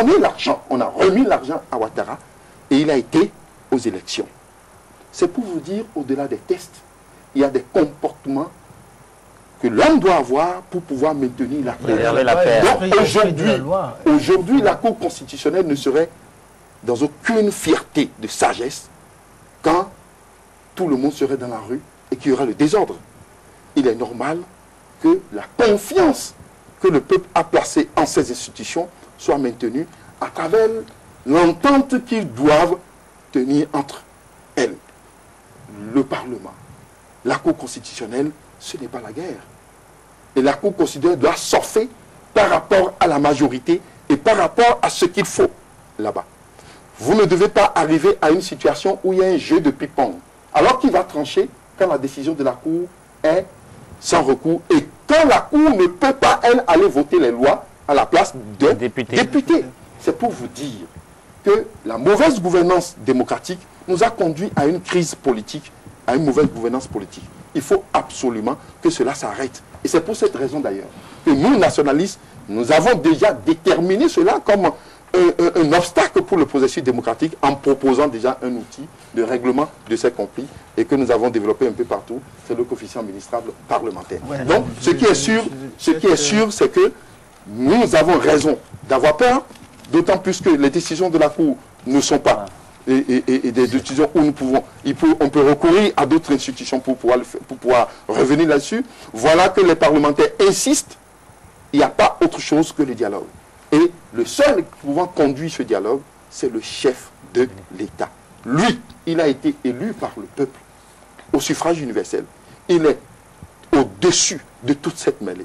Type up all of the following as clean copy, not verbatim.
donné l'argent, on a remis l'argent à Ouattara et il a été aux élections. C'est pour vous dire, au-delà des tests, il y a des comportements que l'homme doit avoir pour pouvoir maintenir la paix. Donc aujourd'hui, la Cour constitutionnelle ne serait dans aucune fierté de sagesse quand tout le monde serait dans la rue et qu'il y aura le désordre. Il est normal que la confiance que le peuple a placée en ces institutions soit maintenue à travers l'entente qu'ils doivent tenir entre elles. Le Parlement, la Cour constitutionnelle, ce n'est pas la guerre. Et la Cour constitutionnelle doit surfer par rapport à la majorité et par rapport à ce qu'il faut là-bas. Vous ne devez pas arriver à une situation où il y a un jeu de ping-pong, alors qu'il va trancher quand la décision de la Cour est sans recours et quand la Cour ne peut pas, elle, aller voter les lois à la place de députés. C'est pour vous dire que la mauvaise gouvernance démocratique nous a conduit à une crise politique, à une mauvaise gouvernance politique. Il faut absolument que cela s'arrête. Et c'est pour cette raison d'ailleurs que nous, nationalistes, nous avons déjà déterminé cela comme un obstacle pour le processus démocratique en proposant déjà un outil de règlement de ces conflits et que nous avons développé un peu partout, c'est le coefficient administrable parlementaire. Ouais, donc, ce qui est sûr, c'est que nous avons raison d'avoir peur, d'autant plus que les décisions de la Cour ne sont pas et des décisions où on peut recourir à d'autres institutions pour pouvoir revenir là-dessus. Voilà que les parlementaires insistent, il n'y a pas autre chose que le dialogue. Et le seul pouvant conduire ce dialogue, c'est le chef de l'État. Lui, il a été élu par le peuple au suffrage universel. Il est au-dessus de toute cette mêlée.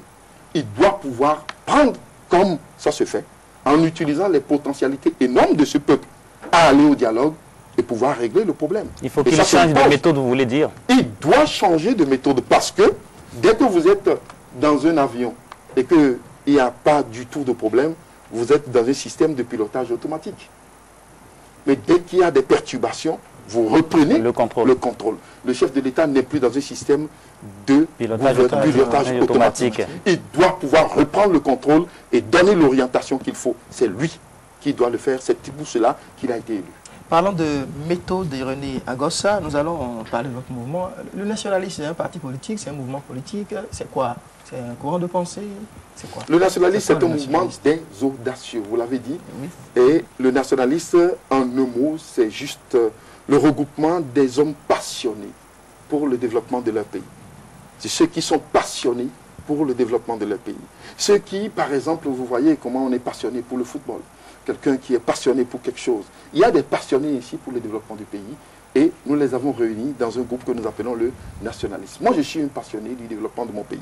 Il doit pouvoir prendre, comme ça se fait, en utilisant les potentialités énormes de ce peuple, à aller au dialogue et pouvoir régler le problème. Il faut qu'il change de méthode, vous voulez dire? Il doit changer de méthode parce que dès que vous êtes dans un avion et qu'il n'y a pas du tout de problème, vous êtes dans un système de pilotage automatique. Mais dès qu'il y a des perturbations, vous reprenez le contrôle. Le chef de l'État n'est plus dans un système de pilotage automatique. Il doit pouvoir reprendre le contrôle et donner l'orientation qu'il faut. C'est lui qui doit le faire. C'est pour cela qu'il a été élu. Parlant de méthode de René Agossa, nous allons parler de votre mouvement. Le nationalisme, c'est un parti politique, c'est un mouvement politique. C'est quoi? C'est un courant de pensée? C'est quoi? Le nationalisme, c'est un mouvement des audacieux, vous l'avez dit. Oui. Et le nationalisme, en un mot, c'est juste le regroupement des hommes passionnés pour le développement de leur pays. C'est ceux qui sont passionnés pour le développement de leur pays. Ceux qui, par exemple, vous voyez comment on est passionné pour le football. Quelqu'un qui est passionné pour quelque chose. Il y a des passionnés ici pour le développement du pays et nous les avons réunis dans un groupe que nous appelons le nationalisme. Moi, je suis un passionné du développement de mon pays.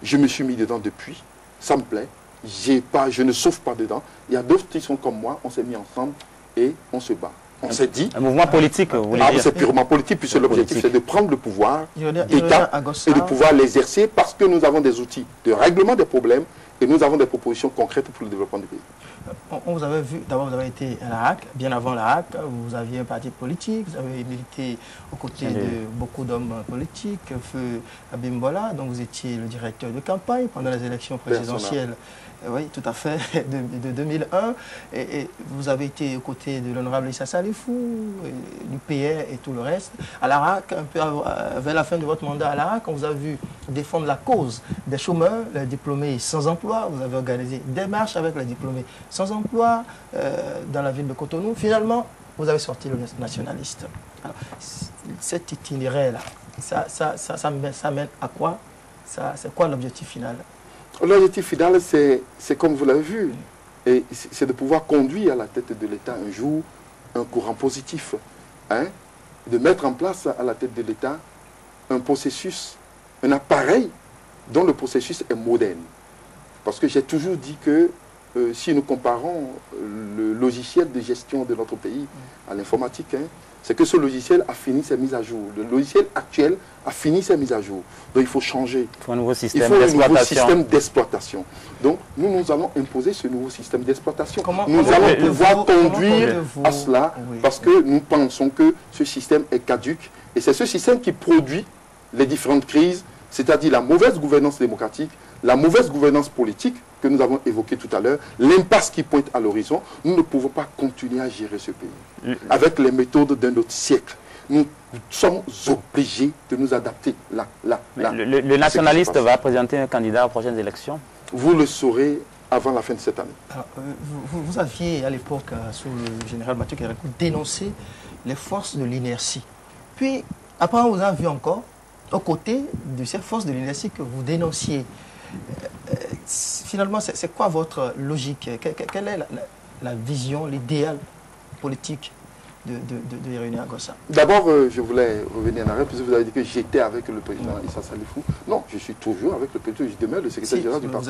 Je me suis mis dedans depuis, ça me plaît, je ne souffre pas dedans. Il y a d'autres qui sont comme moi, on s'est mis ensemble et on se bat. On s'est dit... Un mouvement politique, vous voulez dire? C'est purement politique, puisque l'objectif c'est de prendre le pouvoir d'État et de pouvoir l'exercer parce que nous avons des outils de règlement des problèmes et nous avons des propositions concrètes pour le développement du pays. On vous avait vu, d'abord vous avez été à la HAC, bien avant la HAC, vous aviez un parti politique, vous avez milité aux côtés de beaucoup d'hommes politiques, Feu Abimbola, donc vous étiez le directeur de campagne pendant les élections présidentielles. Oui, tout à fait, de 2001. Et vous avez été aux côtés de l'honorable Issa Salifou, du PR et tout le reste. À la HAC, un peu vers la fin de votre mandat à la HAC, on vous a vu défendre la cause des chômeurs, les diplômés sans emploi. Vous avez organisé des marches avec les diplômés sans emploi dans la ville de Cotonou. Finalement, vous avez sorti le nationaliste. Alors, cet itinéraire-là, ça mène à quoi? C'est quoi l'objectif final? L'objectif final, c'est comme vous l'avez vu, et c'est de pouvoir conduire à la tête de l'État un jour un courant positif, hein, de mettre en place à la tête de l'État un processus, un appareil dont le processus est moderne. Parce que j'ai toujours dit que si nous comparons le logiciel de gestion de notre pays à l'informatique, hein, c'est que ce logiciel a fini ses mises à jour. Le logiciel actuel a fini ses mises à jour. Donc il faut changer. Il faut un nouveau système d'exploitation. Donc nous allons imposer ce nouveau système d'exploitation. Nous allons pouvoir conduire à cela parce que nous pensons que ce système est caduc. Et c'est ce système qui produit les différentes crises. c'est-à-dire la mauvaise gouvernance démocratique, la mauvaise gouvernance politique que nous avons évoquée tout à l'heure, l'impasse qui pointe à l'horizon, nous ne pouvons pas continuer à gérer ce pays avec les méthodes d'un autre siècle. Nous sommes obligés de nous adapter. Le nationaliste va présenter un candidat aux prochaines élections? Vous le saurez avant la fin de cette année. Alors, vous aviez à l'époque, sous le général Mathieu Kérékou, dénoncé les forces de l'inertie. Puis, après, on vous a vu encore aux côtés de ces forces de l'inertie que vous dénonciez. Finalement, c'est quoi votre logique? Quelle est la vision, l'idéal politique de Irénée Agossa? D'abord, je voulais revenir en arrière, puisque vous avez dit que j'étais avec le président Issa Salifou. Non, je suis toujours avec le président, je demeure le secrétaire général du parti.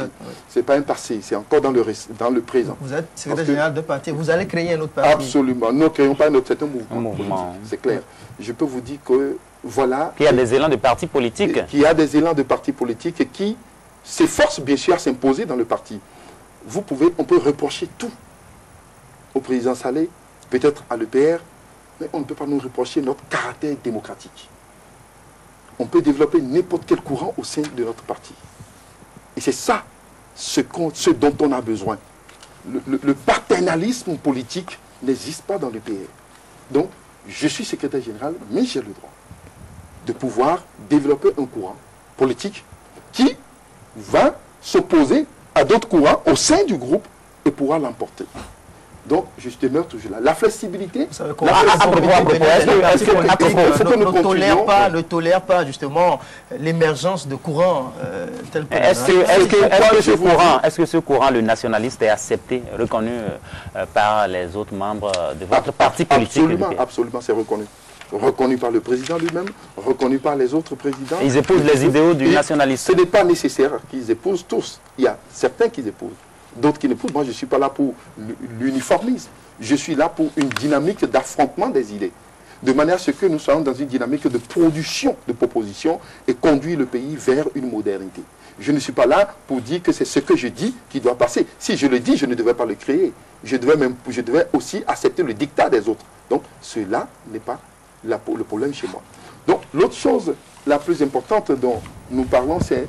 Ce n'est pas un passé, c'est encore dans le présent. Vous êtes secrétaire général de parti, vous allez créer un autre parti? Absolument, nous ne créons pas un autre, c'est un mouvement. C'est clair. Je peux vous dire que, voilà... Il y a des élans de partis politiques. Qu'il y a des élans de partis politiques qui s'efforcent bien sûr à s'imposer dans le parti. On peut reprocher tout au président Saleh, peut-être à l'EPR, mais on ne peut pas nous reprocher notre caractère démocratique. On peut développer n'importe quel courant au sein de notre parti. Et c'est ça ce dont on a besoin. Le paternalisme politique n'existe pas dans l'EPR. Donc, je suis secrétaire général, mais j'ai le droit de pouvoir développer un courant politique qui va s'opposer à d'autres courants au sein du groupe et pourra l'emporter. Donc, je demeure toujours là. La flexibilité... ne tolère pas justement l'émergence de courants tels que... Est-ce que ce courant, le nationaliste, est accepté, reconnu par les autres membres de votre parti politique? Absolument, absolument, c'est reconnu. Reconnu par le président lui-même, reconnu par les autres présidents. Ils épousent les idéaux du nationalisme. Ce n'est pas nécessaire qu'ils épousent tous. Il y a certains qui épousent, d'autres qui n'épousent. Moi, je ne suis pas là pour l'uniformisme. Je suis là pour une dynamique d'affrontement des idées. De manière à ce que nous soyons dans une dynamique de production de propositions et conduire le pays vers une modernité. Je ne suis pas là pour dire que c'est ce que je dis qui doit passer. Si je le dis, je ne devais pas le créer. Je devais aussi accepter le dictat des autres. Donc, cela n'est pas le problème chez moi. Donc, l'autre chose la plus importante dont nous parlons, c'est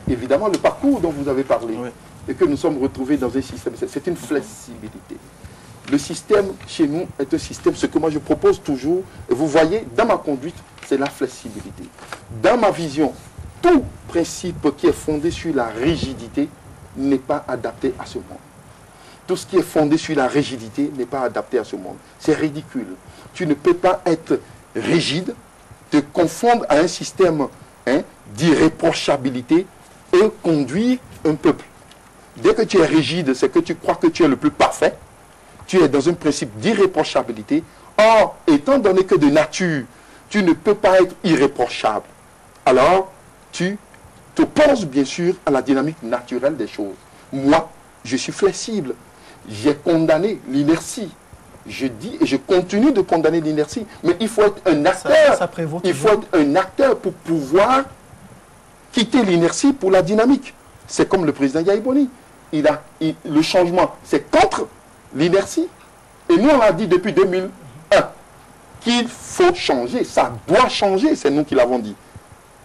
évidemment le parcours dont vous avez parlé. Oui. Et que nous sommes retrouvés dans un système. C'est une flexibilité. Le système, chez nous, est un système, ce que moi je propose toujours, et vous voyez, dans ma conduite, c'est la flexibilité. Dans ma vision, tout principe qui est fondé sur la rigidité n'est pas adapté à ce monde. Tout ce qui est fondé sur la rigidité n'est pas adapté à ce monde. C'est ridicule. Tu ne peux pas être rigide, te confondre à un système d'irréprochabilité et conduire un peuple. Dès que tu es rigide, c'est que tu crois que tu es le plus parfait. Tu es dans un principe d'irréprochabilité. Or, étant donné que de nature, tu ne peux pas être irréprochable, alors tu t'opposes bien sûr à la dynamique naturelle des choses. Moi, je suis flexible. J'ai condamné l'inertie. Je dis et je continue de condamner l'inertie. Mais il faut être un acteur. Il faut être un acteur pour pouvoir quitter l'inertie pour la dynamique. C'est comme le président Yaïboni. Le changement, c'est contre l'inertie. Et nous, on a dit depuis 2001 qu'il faut changer. Ça doit changer. C'est nous qui l'avons dit.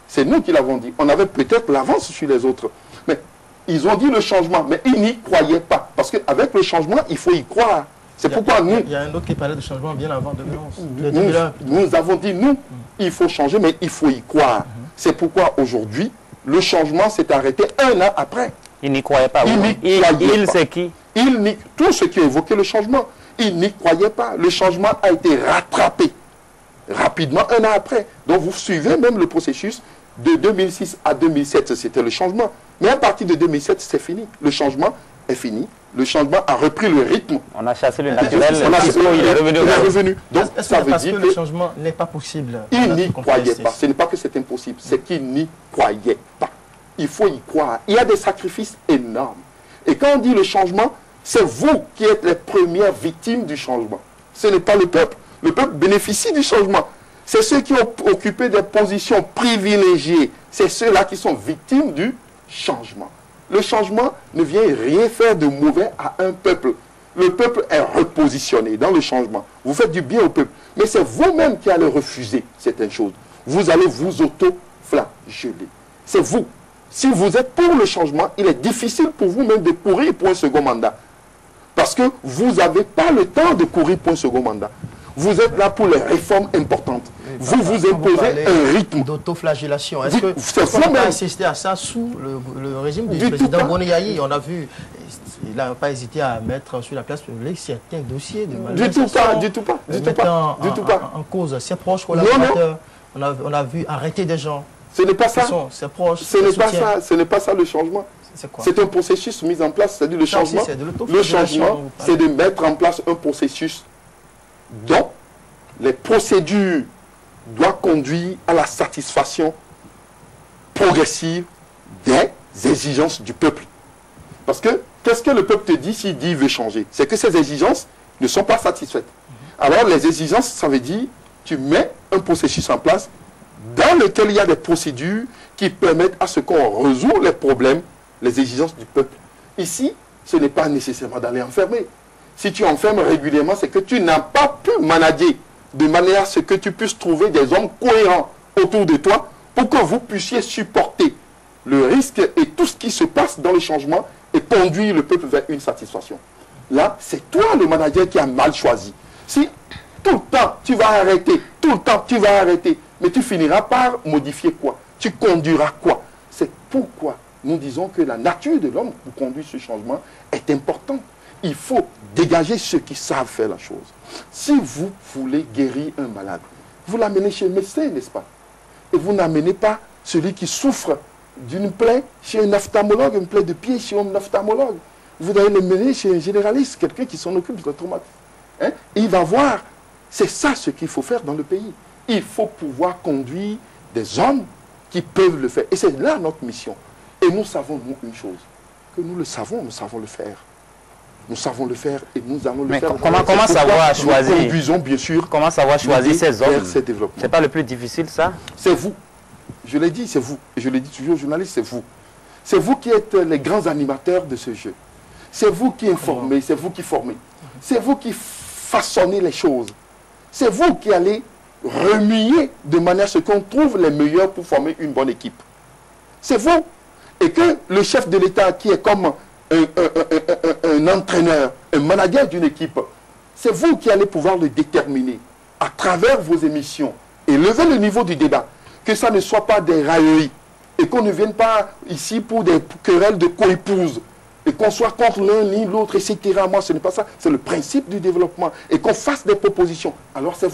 C'est nous qui l'avons dit. On avait peut-être l'avance sur les autres. Mais ils ont dit le changement, mais ils n'y croyaient pas. Parce qu'avec le changement, il faut y croire. C'est pourquoi nous... Il y a un autre qui parlait de changement bien avant 2011. Nous avons dit, nous, il faut changer, mais il faut y croire. C'est pourquoi aujourd'hui, le changement s'est arrêté un an après. Ils n'y croyaient pas. Il c'est qui? Tous ceux qui ont évoqué le changement, ils n'y croyaient pas. Le changement a été rattrapé rapidement un an après. Donc vous suivez même le processus de 2006 à 2007, c'était le changement. Mais à partir de 2007, c'est fini. Le changement est fini. Le changement a repris le rythme. On a chassé le naturel, il est revenu. Donc ça veut dire que le changement n'est pas possible. Ils n'y croyaient pas. Ce n'est pas que c'est impossible, c'est qu'ils n'y croyaient pas. Il faut y croire. Il y a des sacrifices énormes. Et quand on dit le changement, c'est vous qui êtes les premières victimes du changement. Ce n'est pas le peuple. Le peuple bénéficie du changement. C'est ceux qui ont occupé des positions privilégiées. C'est ceux-là qui sont victimes du changement. Le changement ne vient rien faire de mauvais à un peuple. Le peuple est repositionné dans le changement. Vous faites du bien au peuple. Mais c'est vous-même qui allez refuser certaines choses. Vous allez vous auto-flageller. C'est vous. Si vous êtes pour le changement, il est difficile pour vous même de courir pour un second mandat. Parce que vous n'avez pas le temps de courir pour un second mandat. Vous êtes là pour les réformes importantes. Vous vous imposez un rythme. D'autoflagellation. Est-ce qu'on a assisté à ça sous le régime du président Bonéaï? On a vu, il n'a pas hésité à mettre sur la place publique certains dossiers de malversation. Du tout pas. En cause ses proches collaborateurs. On a vu arrêter des gens. Ce n'est pas ça. Ses proches. Ce n'est pas ça le changement. C'est un processus mis en place, c'est-à-dire le changement. Le changement, c'est de mettre en place un processus dont les procédures doivent conduire à la satisfaction progressive des exigences du peuple. Parce que, qu'est-ce que le peuple te dit s'il dit qu'il veut changer? C'est que ces exigences ne sont pas satisfaites. Alors, les exigences, ça veut dire, tu mets un processus en place dans lequel il y a des procédures qui permettent à ce qu'on résout les problèmes, les exigences du peuple. Ici, ce n'est pas nécessairement d'aller enfermer. Si tu enfermes régulièrement, c'est que tu n'as pas pu manager de manière à ce que tu puisses trouver des hommes cohérents autour de toi pour que vous puissiez supporter le risque et tout ce qui se passe dans le changement et conduire le peuple vers une satisfaction. Là, c'est toi le manager qui a mal choisi. Si tout le temps tu vas arrêter, tout le temps tu vas arrêter, mais tu finiras par modifier quoi? Tu conduiras quoi? C'est pourquoi nous disons que la nature de l'homme pour conduire ce changement est importante. Il faut dégager ceux qui savent faire la chose. Si vous voulez guérir un malade, vous l'amenez chez le médecin, n'est-ce pas? Et vous n'amenez pas celui qui souffre d'une plaie chez un ophtalmologue, une plaie de pied chez un ophtalmologue. Vous allez le mener chez un généraliste, quelqu'un qui s'en occupe de la traumatisme. Et il va voir. C'est ça ce qu'il faut faire dans le pays. Il faut pouvoir conduire des hommes qui peuvent le faire. Et c'est là notre mission. Et nous savons, nous, une chose. Que nous le savons, nous savons le faire. Nous savons le faire et nous allons le faire. Comment savoir choisir? Nous conduisons, bien sûr. Comment savoir choisir ces hommes? C'est pas le plus difficile, ça? C'est vous. Je l'ai dit, c'est vous. Et je l'ai dit toujours aux journalistes, c'est vous. C'est vous qui êtes les grands animateurs de ce jeu. C'est vous qui informez, c'est vous qui formez. C'est vous qui façonnez les choses. C'est vous qui allez remuer de manière à ce qu'on trouve les meilleurs pour former une bonne équipe. C'est vous. Et que le chef de l'État qui est comme un entraîneur, un manager d'une équipe, c'est vous qui allez pouvoir le déterminer à travers vos émissions et lever le niveau du débat. Que ça ne soit pas des railleries et qu'on ne vienne pas ici pour des querelles de coépouses et qu'on soit contre l'un ni l'autre, etc. Moi, ce n'est pas ça. C'est le principe du développement et qu'on fasse des propositions. Alors c'est